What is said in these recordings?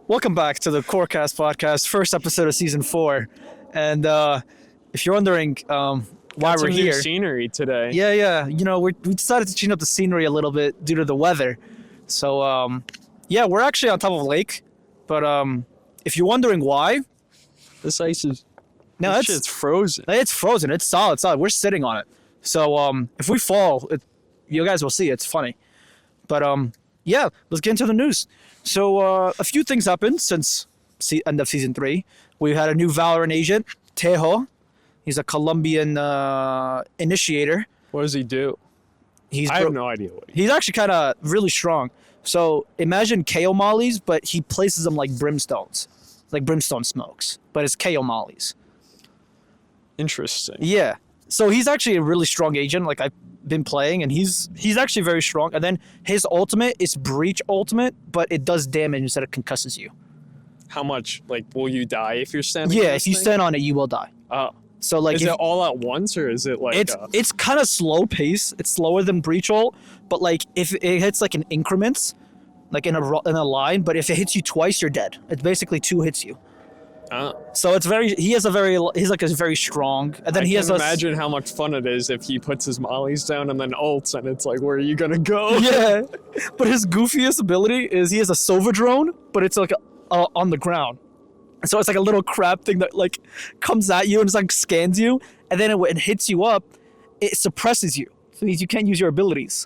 Welcome back to the QORcast podcast, first episode of season 4. And if you're wondering why we're here, new scenery today. yeah, we decided to change up the scenery a little bit due to the weather. So we're actually on top of a lake. But if you're wondering why, This ice is no, shit's frozen. It's frozen. It's solid. We're sitting on it. So if we fall, you guys will see. It's funny. But let's get into the news. So a few things happened since end of season 3. We had a new Valorant agent, Tejo. He's a Colombian initiator. What does he do? I have no idea what he's actually kind of really strong. So imagine KO mollies, but he places them like brimstones, like brimstone smokes, but it's KO mollies. Interesting. Yeah. So he's actually a really strong agent. Like I've been playing, and he's actually very strong. And then his ultimate is breach ultimate, but it does damage instead of concusses you. How much? Like, will you die if you're standing? Yeah, if you stand on it, you will die. Oh. So like, is it all at once, or is it like? It's kind of slow pace. It's slower than breach ult, but like if it hits like in increments, like in a line. But if it hits you twice, you're dead. It's basically 2 hits you. Oh. So he's like a very strong, and then he has imagine how much fun it is if he puts his mollies down and then ults, and it's like, where are you gonna go? Yeah, but his goofiest ability is he has a Sova drone, but it's like on the ground. So it's like a little crab thing that like comes at you and it's like scans you, and then when it hits you up, it suppresses you. So it means you can't use your abilities.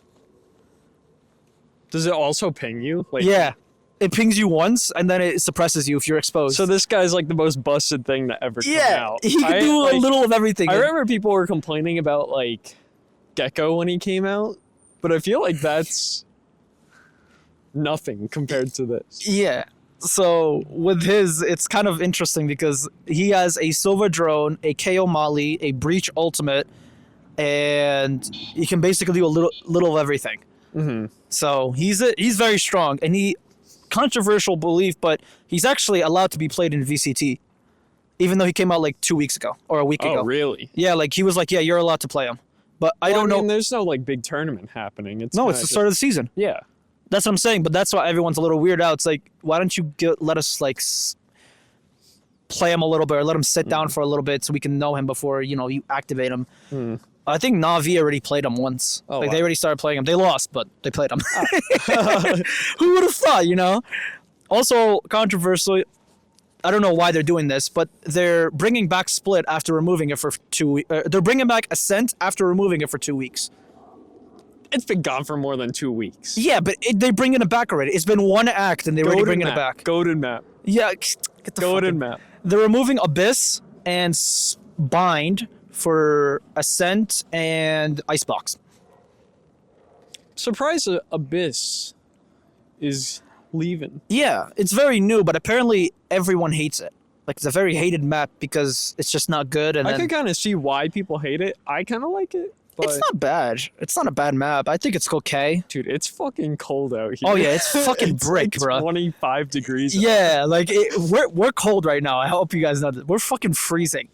Does it also ping you? Like, yeah. It pings you once, and then it suppresses you if you're exposed. So this guy's like the most busted thing to ever come out. He can do a little of everything. I remember people were complaining about like Gecko when he came out, but I feel like that's nothing compared to this. Yeah. So with his, it's kind of interesting because he has a Silver Drone, a KO Molly, a Breach Ultimate, and he can basically do a little of everything. Mm-hmm. So he's very strong, and controversial belief, but he's actually allowed to be played in VCT, even though he came out like 2 weeks ago or a week ago. Oh, really? Yeah, like he was like, yeah, you're allowed to play him. But I don't know. There's no like big tournament happening. It's the start of the season. Yeah. That's what I'm saying, but that's why everyone's a little weirded out. It's like, why don't you let us like play him a little bit, or let him sit down for a little bit so we can know him before you activate him. I think Na'Vi already played him once. Oh, They already started playing him. They lost, but they played him. Who would have thought? Also controversial. I don't know why they're doing this, but they're bringing back Split after removing it for 2 weeks. They're bringing back Ascent after removing it for 2 weeks. It's been gone for more than 2 weeks. Yeah, but they're bringing it back already. It's been one act, and they're already bringing it back. Golden map. Yeah, get the Golden map. They're removing Abyss and Bind for Ascent and Icebox. Surprised Abyss is leaving. Yeah, it's very new, but apparently everyone hates it. Like, it's a very hated map because it's just not good. And I can kind of see why people hate it. I kind of like it. But it's not bad. It's not a bad map. I think it's okay. Dude, it's fucking cold out here. Oh yeah, it's fucking brick, like bro. 25 degrees. Yeah, like we're cold right now. I hope you guys know that. We're fucking freezing.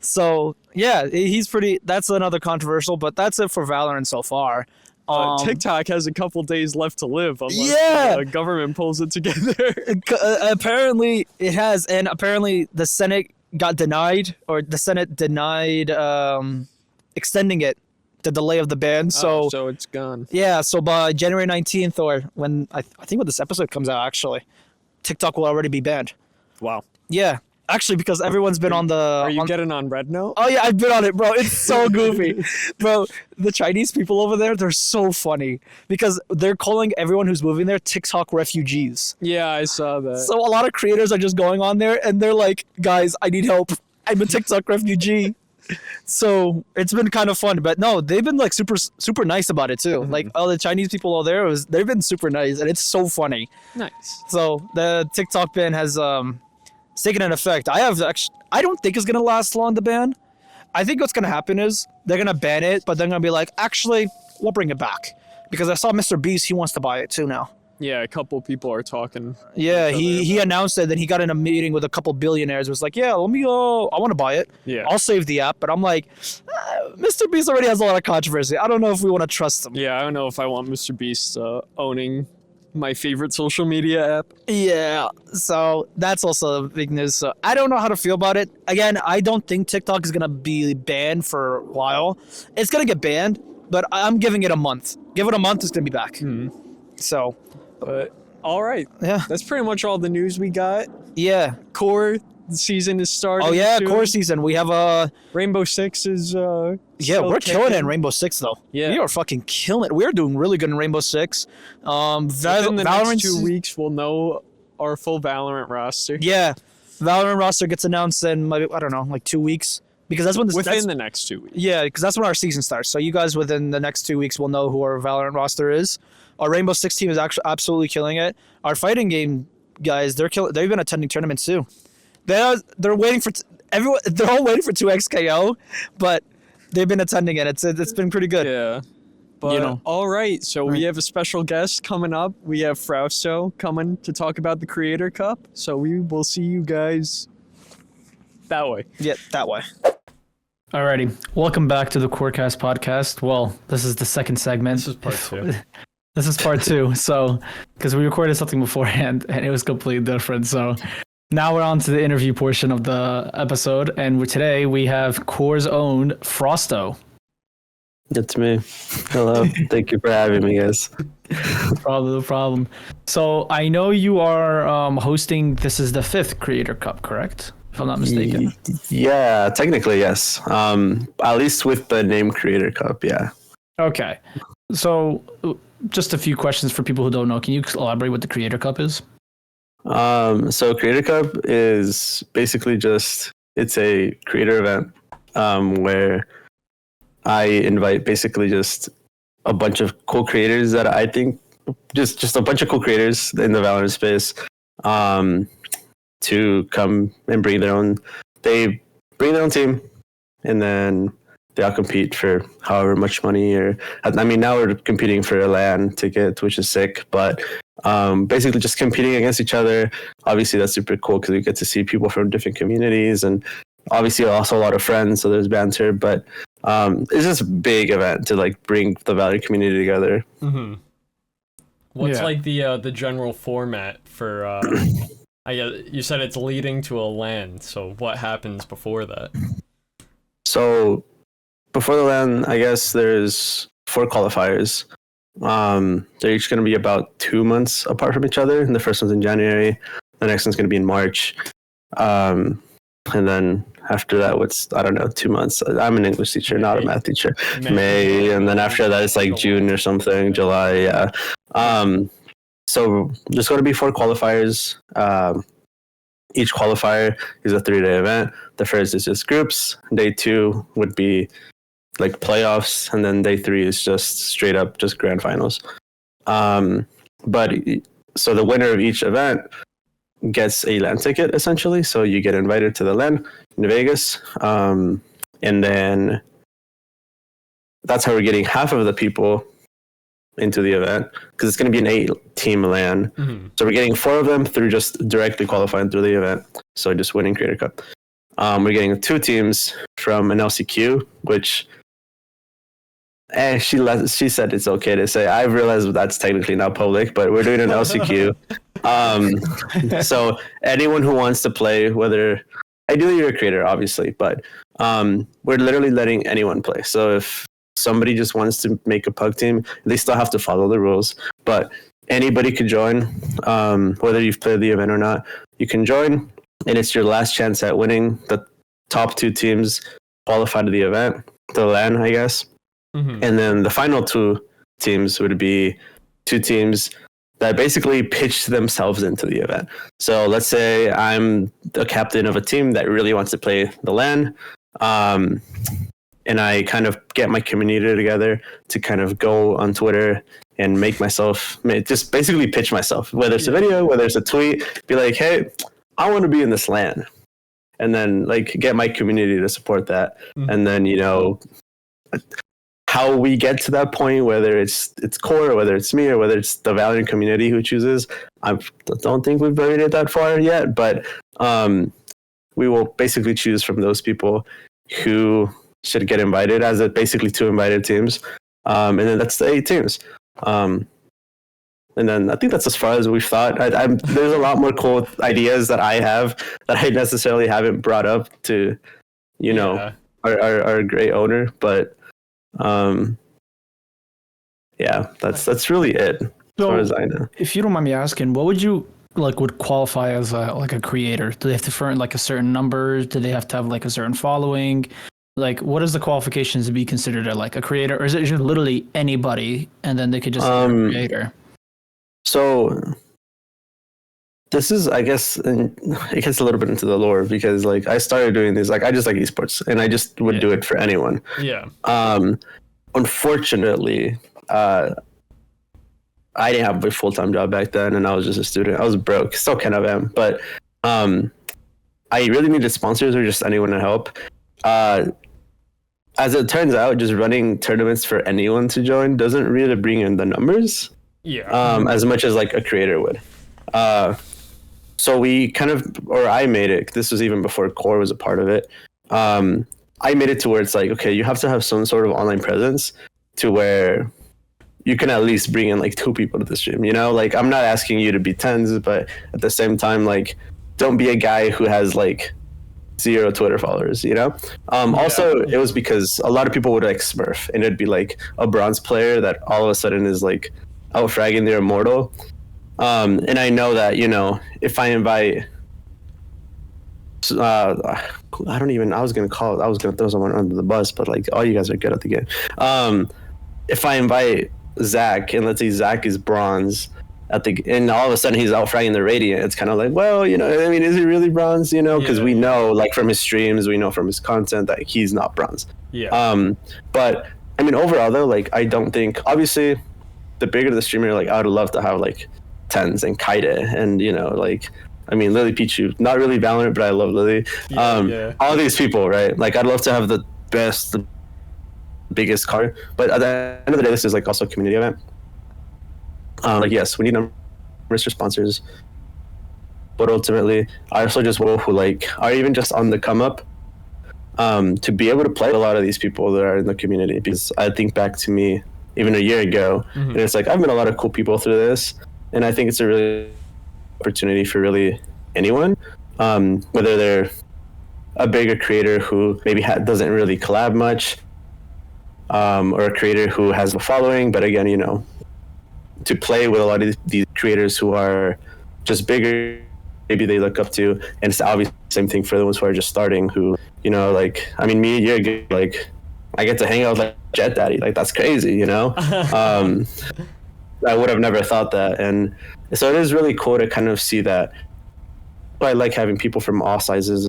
So yeah, he's pretty. That's another controversial, but that's it for Valorant so far. TikTok has a couple days left to live unless the government pulls it together. Apparently it has, and apparently the Senate got denied, or the Senate denied extending it. The delay of the ban, so it's gone. Yeah, so by January 19th, or when I think when this episode comes out, actually, TikTok will already be banned. Wow. Yeah, actually, because everyone's been on the. Are you getting on Red Note? Oh yeah, I've been on it, bro. It's so goofy, bro. The Chinese people over there, they're so funny because they're calling everyone who's moving there TikTok refugees. Yeah, I saw that. So a lot of creators are just going on there and they're like, guys, I need help. I'm a TikTok refugee. So it's been kind of fun, but no, they've been like super nice about it too. Like all the Chinese people over there, they've been super nice, and it's so funny. Nice. So the TikTok ban has taken an effect. I don't think it's gonna last long, the ban. I think what's gonna happen is they're gonna ban it, but they're gonna be like, actually, we'll bring it back because I saw Mr. Beast. He wants to buy it too now. Yeah, a couple people are talking. Yeah, he announced it. Then he got in a meeting with a couple billionaires. It was like, yeah, let me go. I want to buy it. Yeah. I'll save the app. But I'm like, Mr. Beast already has a lot of controversy. I don't know if we want to trust him. Yeah, I don't know if I want Mr. Beast owning my favorite social media app. Yeah, so that's also big news. So I don't know how to feel about it. Again, I don't think TikTok is gonna be banned for a while. It's gonna get banned, but I'm giving it a month. Give it a month, it's gonna be back. So, But all right, yeah, that's pretty much all the news we got. yeah. Core season is starting. Oh yeah, soon. core season. We have a Rainbow Six is. yeah. still We're killing it kicking. in Rainbow Six though. Yeah. we are fucking killing it. We're doing really good in Rainbow Six. Within the next 2 weeks, we'll know our full Valorant roster. Yeah, Valorant roster gets announced in I don't know, like 2 weeks, because that's when Within the next 2 weeks. yeah, because that's when our season starts. So you guys within the next 2 weeks will know who our Valorant roster is. Our Rainbow Six team is actually absolutely killing it. Our fighting game guys, they've been attending tournaments too. They're waiting for everyone. They're all waiting for 2XKO, but they've been attending it. It's been pretty good. Yeah. But all right, so we have a special guest coming up. We have Frausto coming to talk about the Creator Cup. So we will see you guys that way. Yeah, that way. Alrighty, welcome back to the QORcast podcast. Well, this is the second segment. This is part 2. This is part 2. So, because we recorded something beforehand and it was completely different. So now we're on to the interview portion of the episode, and today we have QOR's own Frausto. It's me. Hello. Thank you for having me, guys. No problem. So I know you are hosting. This is the 5th Creator Cup, correct? If I'm not mistaken. Yeah, technically, yes. At least with the name Creator Cup, yeah. Okay. So just a few questions for people who don't know. Can you elaborate what the Creator Cup is? So Creator Cup is basically it's a creator event where I invite basically just a bunch of cool creators that I think just a bunch of cool creators in the Valorant space to come and bring their own team, and then they all compete for however much money, or I mean, now we're competing for a LAN ticket, which is sick, but basically just competing against each other. Obviously that's super cool because we get to see people from different communities, and obviously also a lot of friends, so there's banter, but it's just a big event to like bring the Valorant community together. Mm-hmm. What's like the general format for I guess you said it's leading to a LAN, so what happens before that? So before the LAN, I guess there's 4 qualifiers. They're each going to be about 2 months apart from each other, and the first one's in January, the next one's going to be in March, and then after that, 2 months. I'm an English teacher, not a math teacher. May, and then after that, it's like June or something, July, yeah. So there's going to be 4 qualifiers. Each qualifier is a 3-day event. The first is just groups. Day 2 would be like playoffs, and then day 3 is just straight up just grand finals. But so the winner of each event gets a LAN ticket essentially. So you get invited to the LAN in Vegas, and then that's how we're getting half of the people into the event, because it's going to be an 8-team LAN. Mm-hmm. So we're getting 4 of them through just directly qualifying through the event. So just winning Creator Cup. We're getting 2 teams from an LCQ, which she said it's okay to say. I realize that's technically not public, but we're doing an LCQ. So anyone who wants to play, whether ideally you're a creator, obviously, but we're literally letting anyone play. So if somebody just wants to make a pug team, they still have to follow the rules, but anybody could join, whether you've played the event or not. You can join, and it's your last chance at winning. The top 2 teams qualify to the event, the LAN, I guess. Mm-hmm. And then the final 2 teams would be 2 teams that basically pitch themselves into the event. So let's say I'm the captain of a team that really wants to play the LAN, and I kind of get my community together to kind of go on Twitter and just basically pitch myself, whether it's a video, whether it's a tweet, be like, hey, I want to be in this LAN. And then like get my community to support that. Mm-hmm. And then, how we get to that point, whether it's Core, or whether it's me, or whether it's the Valorant community who chooses, I don't think we've buried it that far yet, but we will basically choose from those people who should get invited as basically 2 invited teams. And then that's the 8 teams. And then I think that's as far as we've thought. There's a lot more cool ideas that I have that I necessarily haven't brought up to, our great owner. But that's really it as far as I know. If you don't mind me asking, what would you would qualify as a creator? Do they have to earn a certain number? Do they have to have a certain following? What is the qualifications to be considered a creator, or is it just literally anybody and then they could just be a creator? So this is, I guess, and it gets a little bit into the lore because I started doing this, I just like esports and I just would do it for anyone. Yeah. Unfortunately, I didn't have a full-time job back then and I was just a student. I was broke, still kind of am, but I really needed sponsors or just anyone to help. As it turns out, just running tournaments for anyone to join doesn't really bring in the numbers. Yeah. As much as a creator would. So we I made it. This was even before QOR was a part of it. I made it to where it's okay, you have to have some sort of online presence to where you can at least bring in 2 people to the stream. I'm not asking you to be tens, but at the same time, don't be a guy who has 0 Twitter followers. Also, it was because a lot of people would Smurf, and it'd be a bronze player that all of a sudden is out fragging their immortal. And I know that, if I invite, I was going to throw someone under the bus, but all you guys are good at the game. If I invite Zach and let's say Zach is bronze and all of a sudden he's out fragging the Radiant, it's kind of is he really bronze? Because we know from his streams, we know from his content that he's not bronze. Yeah. But overall though, I don't think, obviously, the bigger the streamer, I would love to have Tens and Kaide and Lily Pichu, not really Valorant, but I love Lily. All these people, right? I'd love to have the biggest card, but at the end of the day, this is also a community event. Yes, we need numbers for sponsors, but ultimately, I also just want who are even just on the come up, to be able to play a lot of these people that are in the community. Because I think back to me even a year ago, and it's I've met a lot of cool people through this, and I think it's a really opportunity for really anyone, whether they're a bigger creator who maybe doesn't really collab much, or a creator who has a following, but again, to play with a lot of these creators who are just bigger, maybe they look up to, and it's obviously the same thing for the ones who are just starting, who, me a year ago, I get to hang out with Jet Daddy, that's crazy, I would have never thought that, and so it is really cool to kind of see that. I like having people from all sizes,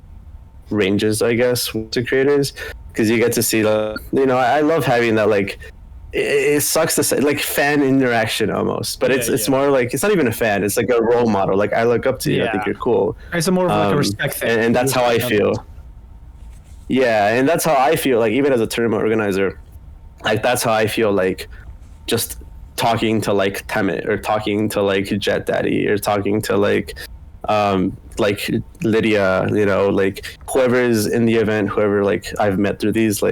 ranges, I guess, to creators, because you get to see I love having that it sucks to say fan interaction almost, but it's more it's not even a fan, it's a role model. I look up to you, I think you're cool. It's more of a respect thing, and that's how I feel. Yeah, and that's how I feel even as a tournament organizer, that's how I feel just talking to Temet or talking to Jet Daddy or talking to Lydia, whoever is in the event, whoever I've met through these,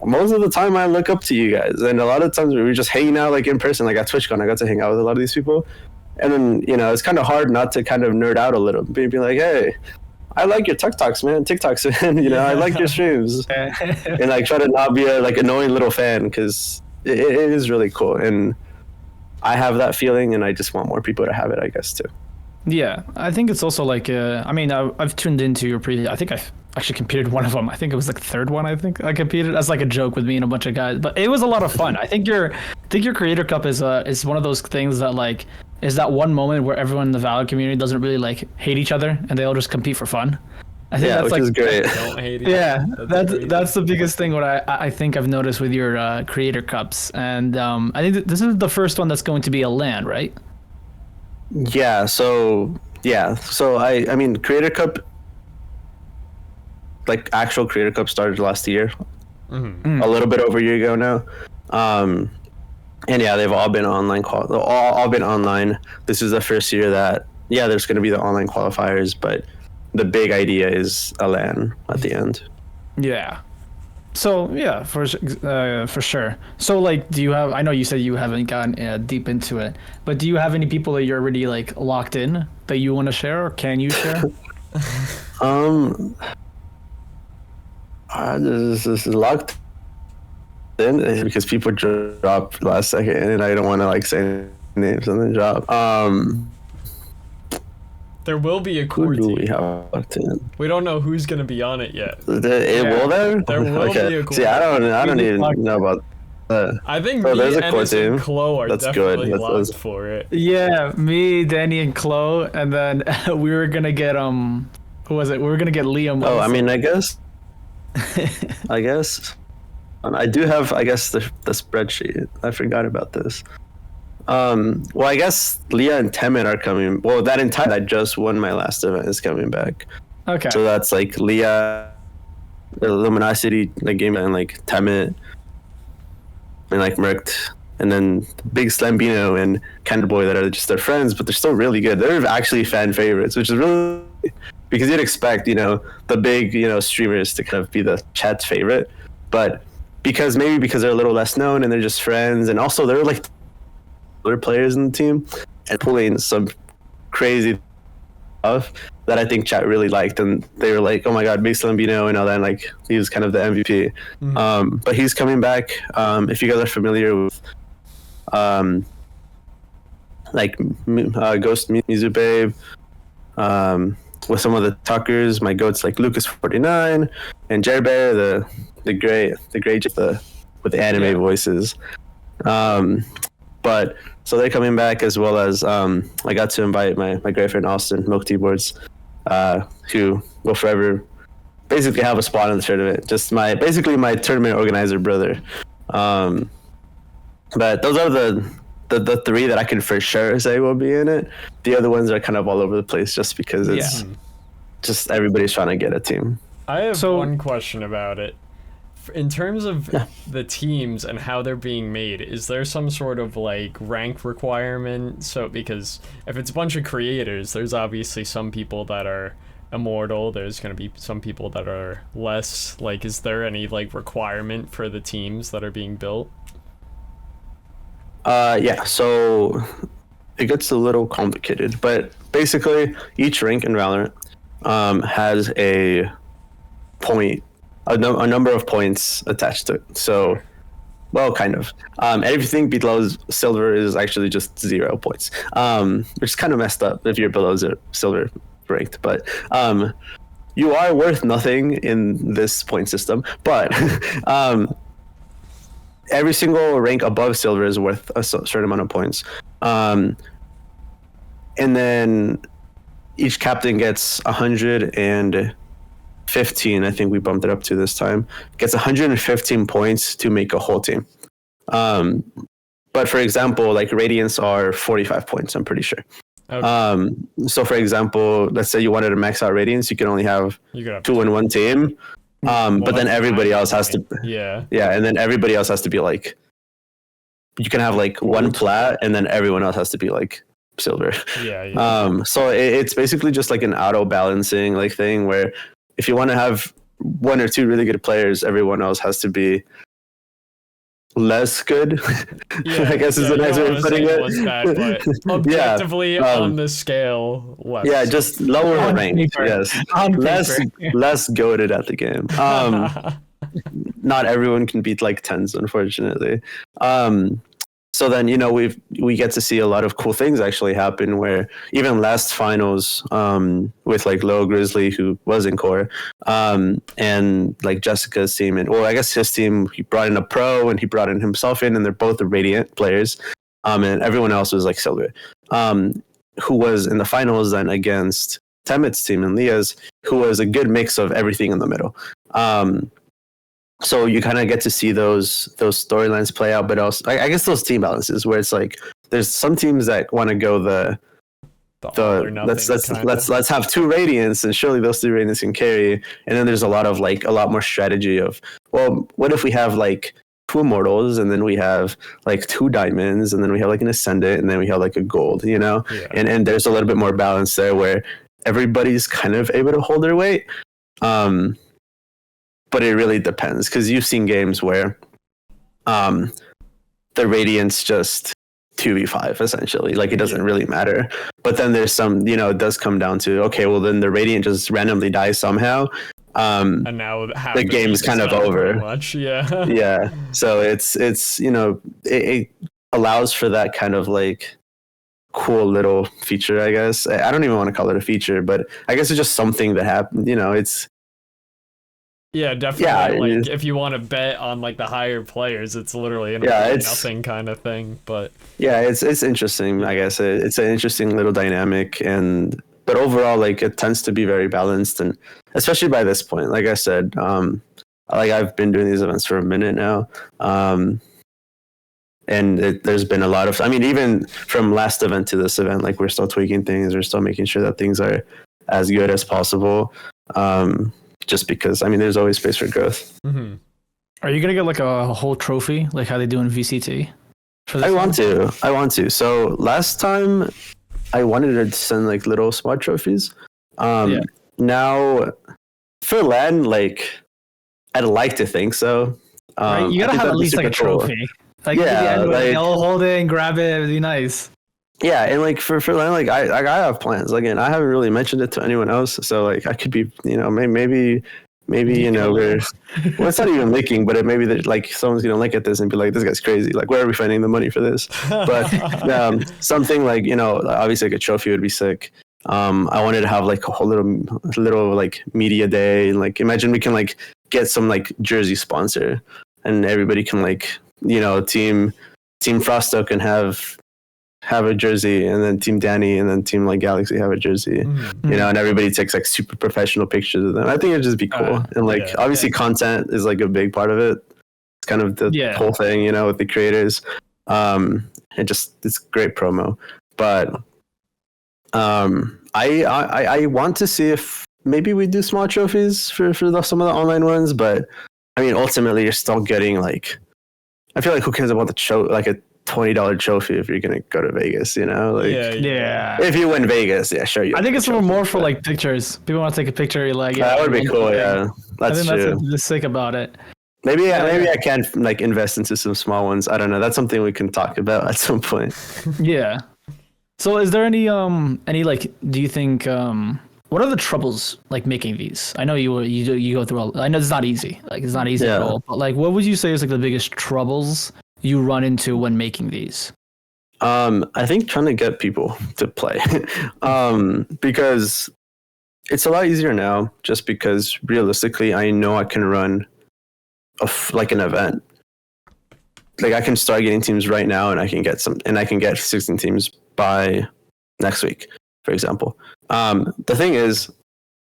most of the time I look up to you guys, and a lot of times we were just hanging out in person, at TwitchCon. I got to hang out with a lot of these people, and then it's kind of hard not to kind of nerd out a little, be hey, I like your TikToks, man, I like your streams, and try to not be a annoying little fan, because it is really cool, and I have that feeling, and I just want more people to have it, I guess, too. Yeah, I think it's also I've tuned into your previous. I think I've actually competed one of them. I think it was the third one. I think I competed as a joke with me and a bunch of guys, but it was a lot of fun. I think your Creator Cup is one of those things that is that one moment where everyone in the Valor community doesn't really hate each other and they all just compete for fun. I think that's which is great. Don't hate each other. That's the biggest thing. What I think I've noticed with your Creator Cups, and I think this is the first one that's going to be a LAN, right? Yeah, so I mean Creator Cup, actual Creator Cup started last year, a little bit over a year ago now, and they've all been online all been online. This is the first year that there's going to be the online qualifiers, but the big idea is a LAN at the end. Yeah, So yeah, for sure. So like, do you have? I know you said you haven't gotten deep into it, but do you have any people that you're already like locked in that you want to share, or can you share? This is locked in because people drop last second, and I don't want to like say names and then drop. There will be a Who core do team. we have locked in? We don't know who's gonna be on it yet. Will there? There will okay. be a core See, I don't even locked know about that. I think Oh, me, there's a core Ennis, and team. Chloe are That's definitely good. locked for it. Yeah, me, Danny, and Chloe, and then we were gonna get who was it? We were gonna get Liam. Oh, I also. mean, I guess. I do have, I guess, the spreadsheet. I forgot about this. Well, I guess Leah and Temet are coming. Well, that entire I just won my last event is coming back. Okay. So that's like Leah, the Luminosity, like game, and like Temet, and like Merkt, and then Big Slambino and Candy Boy that are just their friends, but they're still really good. They're actually fan favorites, which is really because you'd expect, the big, streamers to kind of be the chat's favorite, but because they're a little less known and they're just friends, and also they're like other players in the team and pulling some crazy stuff that I think chat really liked, and they were like, "Oh my god, Big Slambino," and all that. And like he was kind of the MVP. Mm-hmm. But he's coming back. If you guys are familiar with, Ghost Mizu Babe, with some of the Tuckers, my goats like Lucas49 and Jerry Bear, the great with the anime voices. But so they're coming back, as well as I got to invite my great friend Austin Milk Tea Boards, who will forever basically have a spot in the tournament. Just my tournament organizer brother. But those are the three that I can for sure say will be in it. The other ones are kind of all over the place, just because it's just everybody's trying to get a team. I have one question about it. In terms of the teams and how they're being made, is there some sort of like rank requirement? So because if it's a bunch of creators, there's obviously some people that are immortal, there's going to be some people that are less. Like, is there any like requirement for the teams that are being built? So it gets a little complicated, but basically each rank in Valorant has a number of points attached to it. So, well, kind of. Everything below silver is actually just 0 points, which is kind of messed up if you're below silver ranked. But you are worth nothing in this point system. But every single rank above silver is worth a certain amount of points. And then each captain gets 115. I think we bumped it up to this time. Gets 115 points to make a whole team. But for example, like Radiants are 45 points, I'm pretty sure. Okay. So for example, let's say you wanted to max out Radiants, you can only have 2 in one team. But then everybody else has to, and then everybody else has to be like, you can have like one plat, and then everyone else has to be like silver. So it's basically just like an auto balancing like thing where if you want to have 1 or 2 really good players, everyone else has to be less good. I guess is a nice way of putting it. Bad, but objectively on the scale, less. Yeah, just lower ranked. Yes, less goated at the game. Not everyone can beat like 10s, unfortunately. So then, we get to see a lot of cool things actually happen, where even last finals, with like Low Grizzly, who was in core, and like Jessica's team, and I guess his team, he brought in a pro and he brought in himself in, and they're both the Radiant players. And everyone else was like silver, who was in the finals then against Temet's team and Leah's, who was a good mix of everything in the middle. So you kind of get to see those storylines play out, but also I guess those team balances where it's like there's some teams that want to go let's have 2 Radiants and surely those 2 Radiants can carry, and then there's a lot more strategy of, well, what if we have like 2 Immortals, and then we have like 2 Diamonds, and then we have like an Ascendant, and then we have like a Gold, and there's a little bit more balance there where everybody's kind of able to hold their weight. but it really depends, because you've seen games where the Radiant's just 2v5 essentially, like it doesn't really matter. But then there's some, it does come down to, okay, well then the Radiant just randomly dies somehow, and now the game's kind of over. Much, yeah. Yeah, so it's it allows for that kind of like cool little feature, I guess. I don't even want to call it a feature, but I guess it's just something that happened. It's yeah, definitely. Like if you want to bet on like the higher players, it's literally it's nothing kind of thing. But yeah, it's interesting. I guess it's an interesting little dynamic, but overall, like it tends to be very balanced, and especially by this point, like I said, like I've been doing these events for a minute now, and there's been a lot of. I mean, even from last event to this event, like we're still tweaking things. We're still making sure that things are as good as possible. Just because, I mean, there's always space for growth. Mm-hmm. Are you gonna get like a whole trophy, like how they do in VCT? I want to. So last time, I wanted to send like little smart trophies. Now, for LAN, like I'd like to think so. Right? You gotta have at least like a trophy. Like they'll hold it and grab it. It'd be nice. Yeah, and like for LAN, like I have plans. Again, I haven't really mentioned it to anyone else, so like I could be, maybe we're well, it's not even leaking, but maybe like someone's gonna look at this and be like, this guy's crazy. Like, where are we finding the money for this? But something like obviously like a trophy would be sick. I wanted to have like a whole little like media day, and like imagine we can like get some like jersey sponsor, and everybody can like team Frausto can have a jersey, and then Team Danny and then Team like Galaxy have a jersey, and everybody takes like super professional pictures of them. I think it'd just be cool. And like obviously content is like a big part of it. It's kind of the whole thing, with the creators. It's great promo. But I want to see if maybe we do small trophies for some of the online ones, but I mean ultimately you're still getting like, I feel like who cares about the show, like a $20 trophy if you're gonna go to Vegas, if you win Vegas, sure. I think it's more for like pictures. People want to take a picture, like that would be cool. Yeah, that's true. That's what's sick about it. Maybe I can like invest into some small ones. I don't know. That's something we can talk about at some point. Yeah. So is there any like, do you think what are the troubles like making these? I know you go through I know it's not easy. Like it's not easy at all. But like, what would you say is like the biggest troubles you run into when making these? I think trying to get people to play, because it's a lot easier now. Just because realistically, I know I can run like an event. Like I can start getting teams right now, and I can get 16 teams by next week, for example. The thing is,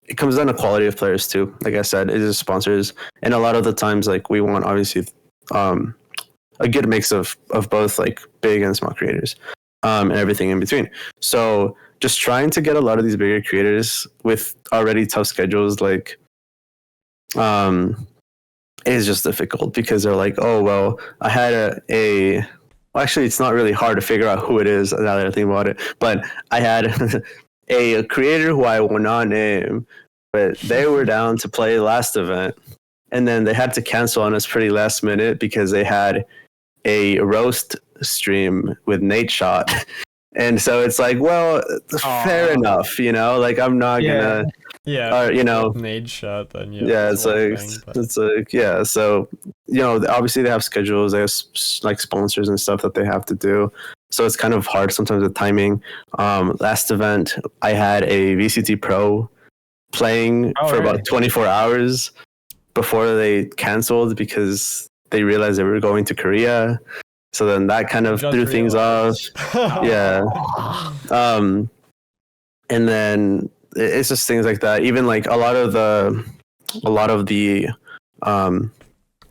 it comes down to quality of players too. Like I said, it is sponsors, and a lot of the times, like we want obviously a good mix of both like big and small creators, and everything in between. So just trying to get a lot of these bigger creators with already tough schedules, like, is just difficult because they're like, oh, well, I had well, actually, it's not really hard to figure out who it is now that I think about it, but I had a creator who I will not name, but they were down to play last event, and then they had to cancel on us pretty last minute because they had a roast stream with Nate Shot. And so it's like, well, fair enough, like I'm not gonna, Nate Shot then, it's like, so, obviously they have schedules, they have like sponsors and stuff that they have to do. So it's kind of hard sometimes with timing. Last event, I had a VCT Pro playing for about 24 hours before they canceled because they realized they were going to Korea. So then that kind of threw things off. Yeah. And then it's just things like that. Even like a lot of the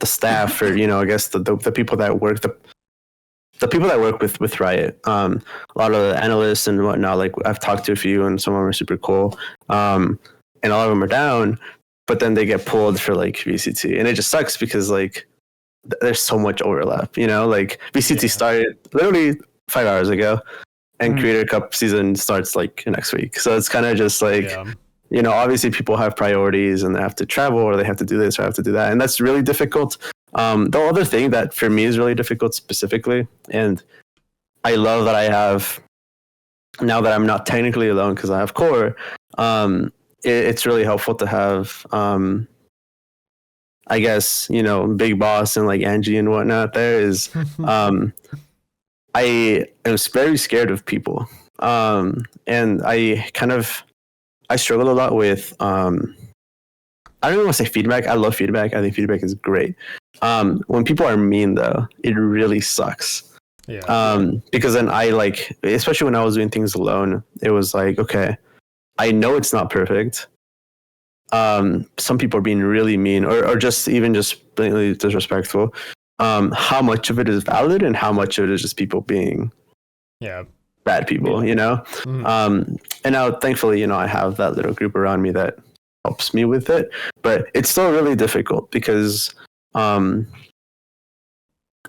staff, or I guess the people that work the people that work with Riot, a lot of the analysts and whatnot. Like I've talked to a few, and some of them are super cool. And a lot of them are down, but then they get pulled for like VCT, and it just sucks because like there's so much overlap, like VCT started literally 5 hours ago, and Creator Cup season starts like next week. So it's kind of just like obviously people have priorities and they have to travel or they have to do this or have to do that. And that's really difficult. The other thing that for me is really difficult specifically, and I love that I have, now that I'm not technically alone because I have QOR, it's really helpful to have, I guess, Big Boss and like Angie and whatnot there is, I am very scared of people. And I struggle a lot with, I don't even want to say feedback. I love feedback. I think feedback is great. When people are mean though, it really sucks. Yeah. Because then especially when I was doing things alone, it was like, okay, I know it's not perfect. Some people are being really mean or just blatantly disrespectful. How much of it is valid and how much of it is just people being bad people, Mm-hmm. And now thankfully, I have that little group around me that helps me with it, but it's still really difficult because, I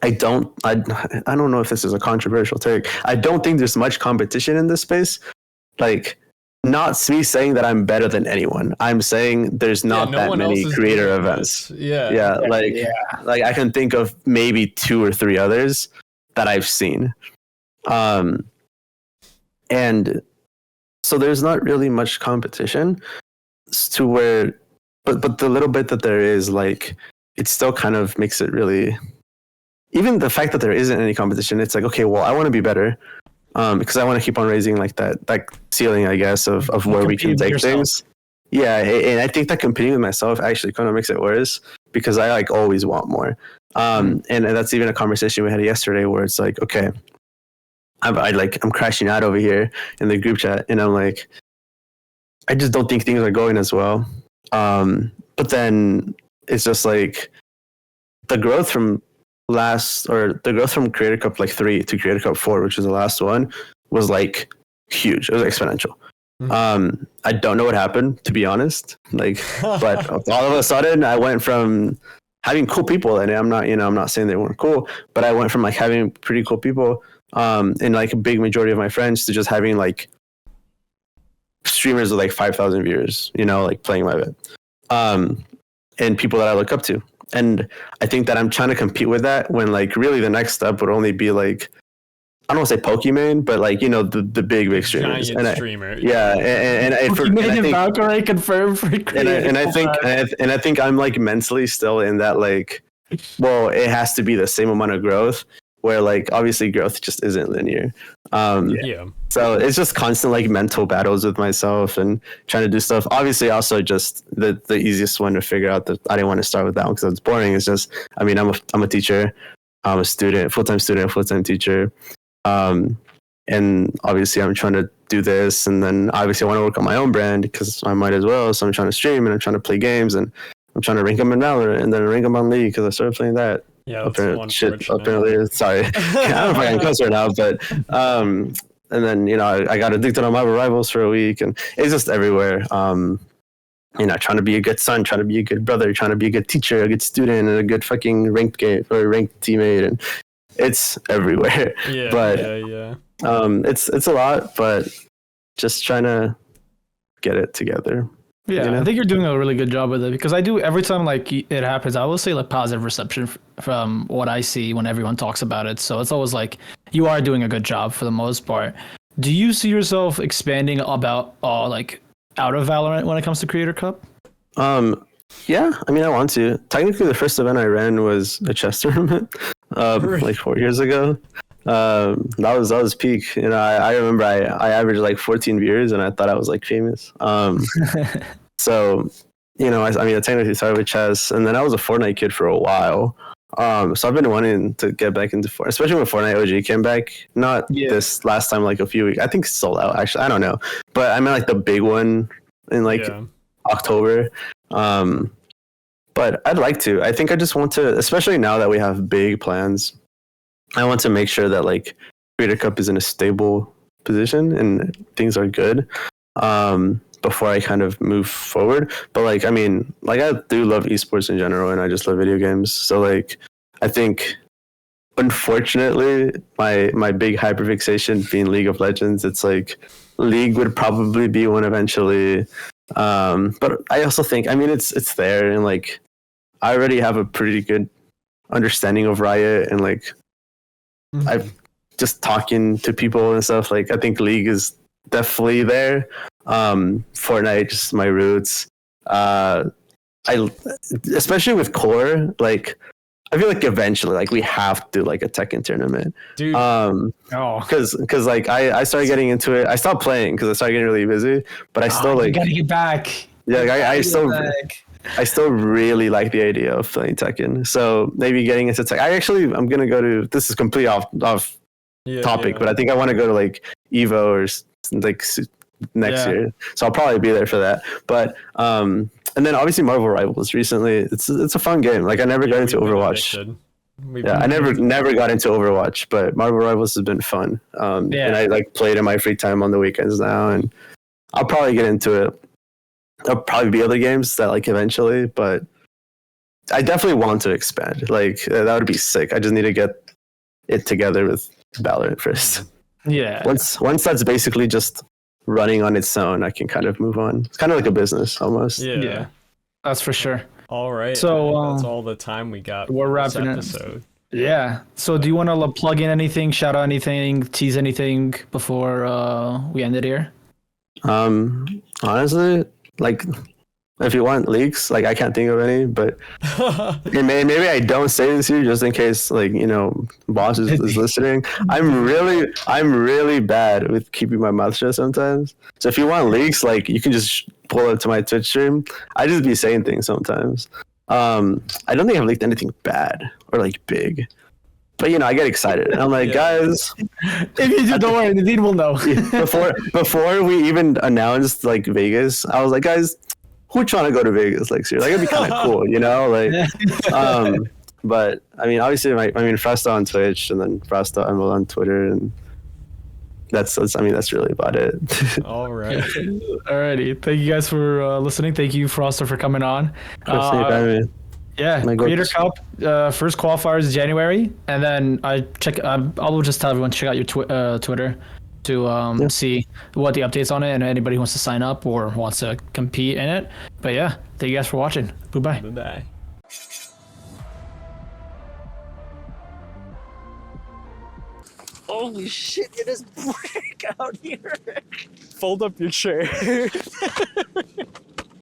don't know if this is a controversial take. I don't think there's much competition in this space. Like, not me saying that I'm better than anyone. I'm saying there's not that many creator events. Like I can think of maybe 2 or 3 others that I've seen. And so there's not really much competition to where, but the little bit that there is, like, it still kind of makes it really, even the fact that there isn't any competition, it's like, okay, well, I want to be better. Because I want to keep on raising like that ceiling, I guess, of where we can take things. Yeah, and I think that competing with myself actually kind of makes it worse because I like always want more. And that's even a conversation we had yesterday where it's like, okay, I'm crashing out over here in the group chat, and I'm like, I just don't think things are going as well. But then it's just like the growth from Creator Cup 3 to Creator Cup 4, which was the last one, was like huge. It was exponential. Mm-hmm. I don't know what happened, to be honest. But all of a sudden, I went from having cool people, and I'm not saying they weren't cool, but I went from like having pretty cool people, and like a big majority of my friends, to just having like streamers with like 5,000 viewers, like playing my bit, and people that I look up to. And I think that I'm trying to compete with that when like really the next step would only be like, I don't want to say Pokemon, but like, the big streamers. Giant streamer. Yeah. And I think I'm like mentally still in that, like, well, it has to be the same amount of growth, where like obviously growth just isn't linear. So it's just constant like mental battles with myself and trying to do stuff. Obviously, also just the easiest one to figure out, that I didn't want to start with that one because it's boring. It's just, I mean, I'm a teacher, I'm a student, full-time teacher, and obviously I'm trying to do this, and then obviously I want to work on my own brand because I might as well. So I'm trying to stream and I'm trying to play games, and I'm trying to rank them in Valorant and then rank them on League because I started playing that. Yeah, apparently, sorry. I don't know if I can cuss right now, but and then I got addicted on Marvel Rivals for a week, and it's just everywhere. Trying to be a good son, trying to be a good brother, trying to be a good teacher, a good student, and a good fucking ranked teammate, and it's everywhere. It's a lot, but just trying to get it together. Yeah, I think you're doing a really good job with it, because I do, every time like it happens, I will say like positive reception from what I see when everyone talks about it. So it's always like you are doing a good job for the most part. Do you see yourself expanding about like out of Valorant when it comes to Creator Cup? Yeah, I mean, I want to. Technically, the first event I ran was a chess tournament, like 4 years ago. That was peak. I remember I averaged like 14 viewers, and I thought I was like famous. So, I technically started with chess, and then I was a Fortnite kid for a while. So I've been wanting to get back into Fortnite, especially when Fortnite OG came back. Not this last time, like a few weeks. I think it's sold out, actually. I don't know. But I meant like the big one in October. But I'd like to. I think I just want to, especially now that we have big plans, I want to make sure that like Creator Cup is in a stable position and things are good before I kind of move forward. But like, I mean, like I do love esports in general, and I just love video games. So like, I think unfortunately my big hyperfixation being League of Legends, it's like League would probably be one eventually. But I also think, I mean, it's there, and like I already have a pretty good understanding of Riot, and like I've just talking to people and stuff. Like I think League is definitely there. Fortnite, just my roots. I especially with core, like I feel like eventually, like we have to do like a Tekken tournament, Dude. Because like I started getting into it. I stopped playing because I started getting really busy, but I still you like gotta get back. yeah, like, Back. I still really like the idea of playing Tekken. So maybe getting into Tekken. I'm gonna go to, this is completely off topic, but I think I want to go to like Evo or like next year. So I'll probably be there for that. But and then obviously Marvel Rivals recently. It's a fun game. Like I never got into Overwatch. I never got into Overwatch, but Marvel Rivals has been fun. And I like played in my free time on the weekends now, and I'll probably get into it. There'll probably be other games that like eventually, but I definitely want to expand. Like that would be sick. I just need to get it together with Valorant first. Yeah. Once that's basically just running on its own, I can kind of move on. It's kind of like a business almost. Yeah. That's for sure. All right. So that's all the time we got. We're for wrapping this it. episode. Yeah. So do you want to plug in anything, shout out anything, tease anything before we end it here? Honestly, like if you want leaks, like I can't think of any, but maybe I don't say this here just in case, like, you know, boss is listening. I'm really bad with keeping my mouth shut sometimes. So if you want leaks, like you can just pull up to my Twitch stream. I just be saying things sometimes. I don't think I've leaked anything bad or like big, but you know, I get excited and I'm like, guys, if you do, don't worry, Nadine will know. before we even announced like Vegas, I was like, guys, who trying to go to Vegas? Like, seriously, like, it'd be kind of cool, you know? Like, but I mean, obviously, Frausto on Twitch, and then Frausto Emerald on Twitter, and that's really about it. All right. Alrighty. Thank you guys for listening. Thank you, Frausto, for coming on. Yeah, Creator Cup, first qualifiers is January, and then I'll just tell everyone to check out your Twitter to see what the updates on it, and anybody who wants to sign up or wants to compete in it. But yeah, thank you guys for watching. Goodbye. Bye. Holy shit, it is brick out here. Fold up your chair.